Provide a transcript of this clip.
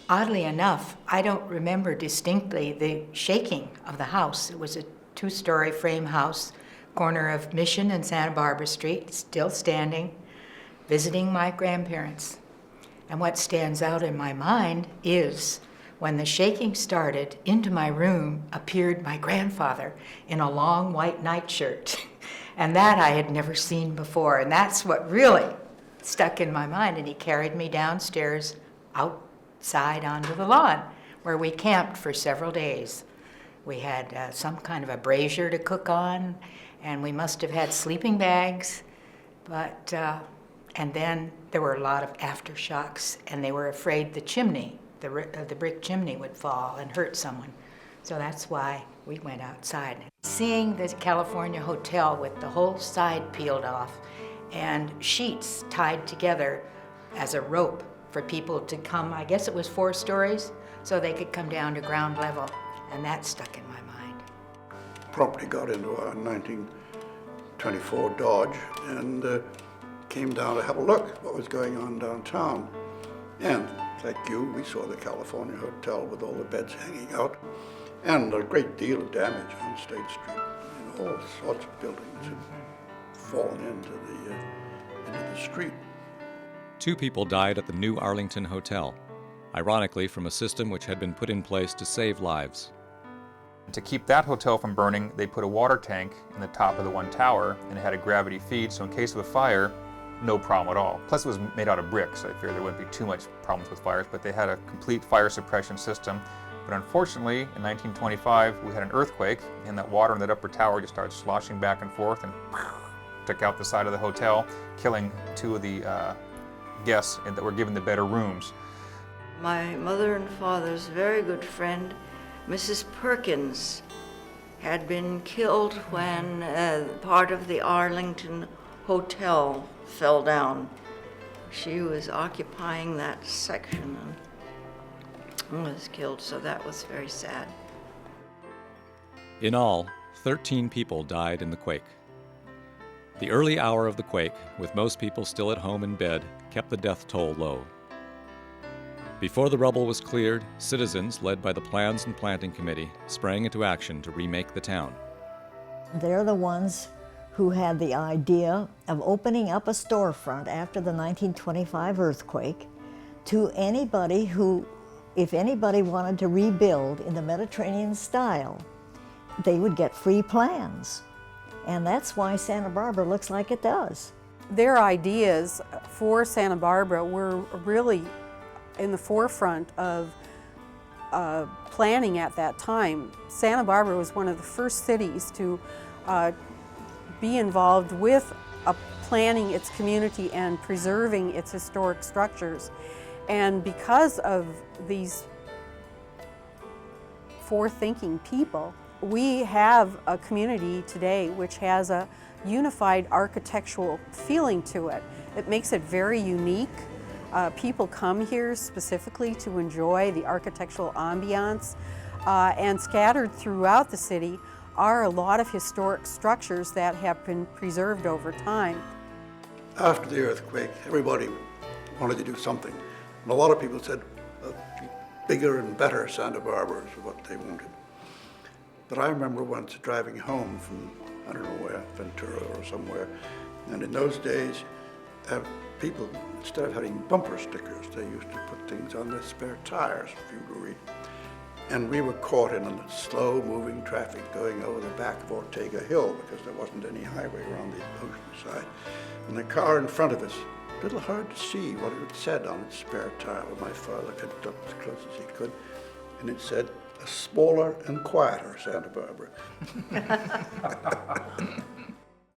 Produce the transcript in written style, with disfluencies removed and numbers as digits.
Oddly enough, I don't remember distinctly the shaking of the house. It was a 2-story frame house, corner of Mission and Santa Barbara Street, still standing, visiting my grandparents. And what stands out in my mind is when the shaking started, into my room appeared my grandfather in a long white nightshirt. And that I had never seen before. And that's what really stuck in my mind. And he carried me downstairs outside onto the lawn where we camped for several days. We had some kind of a brazier to cook on, and we must have had sleeping bags. But and then there were a lot of aftershocks, and they were afraid the chimney, the brick chimney, would fall and hurt someone. So that's why we went outside. Seeing the California hotel with the whole side peeled off and sheets tied together as a rope for people to come, I guess it was 4 stories, so they could come down to ground level, and that stuck in my mind. Property got into our 1924 Dodge and came down to have a look what was going on downtown. And like you, we saw the California Hotel with all the beds hanging out and a great deal of damage on State Street. All sorts of buildings had fallen into the street. 2 people died at the New Arlington Hotel, ironically from a system which had been put in place to save lives. To keep that hotel from burning, they put a water tank in the top of the one tower, and it had a gravity feed, so in case of a fire, no problem at all. Plus it was made out of bricks, so I figured there wouldn't be too much problems with fires, but they had a complete fire suppression system. But unfortunately, in 1925, we had an earthquake, and that water in that upper tower just started sloshing back and forth and took out the side of the hotel, killing 2 of the guests that were given the better rooms. My mother and father's very good friend, Mrs. Perkins, had been killed when part of the Arlington Hotel fell down. She was occupying that section and was killed, so that was very sad. In all, 13 people died in the quake. The early hour of the quake, with most people still at home in bed, kept the death toll low. Before the rubble was cleared, citizens, led by the Plans and Planting Committee, sprang into action to remake the town. They're the ones who had the idea of opening up a storefront after the 1925 earthquake to anybody who, if anybody wanted to rebuild in the Mediterranean style, they would get free plans. And that's why Santa Barbara looks like it does. Their ideas for Santa Barbara were really in the forefront of planning at that time. Santa Barbara was one of the first cities to be involved with planning its community and preserving its historic structures. And because of these forward-thinking people, we have a community today which has a unified architectural feeling to it. It makes it very unique. People come here specifically to enjoy the architectural ambiance, and scattered throughout the city are a lot of historic structures that have been preserved over time. After the earthquake, everybody wanted to do something. And a lot of people said, bigger and better Santa Barbara is what they wanted. But I remember once driving home from, I don't know where, Ventura or somewhere, and in those days, people, instead of having bumper stickers, they used to put things on their spare tires for you to read. And we were caught in a slow-moving traffic going over the back of Ortega Hill because there wasn't any highway around the ocean side. And the car in front of us, a little hard to see what it said on its spare tire. My father picked up as close as he could, and it said, "A smaller and quieter Santa Barbara."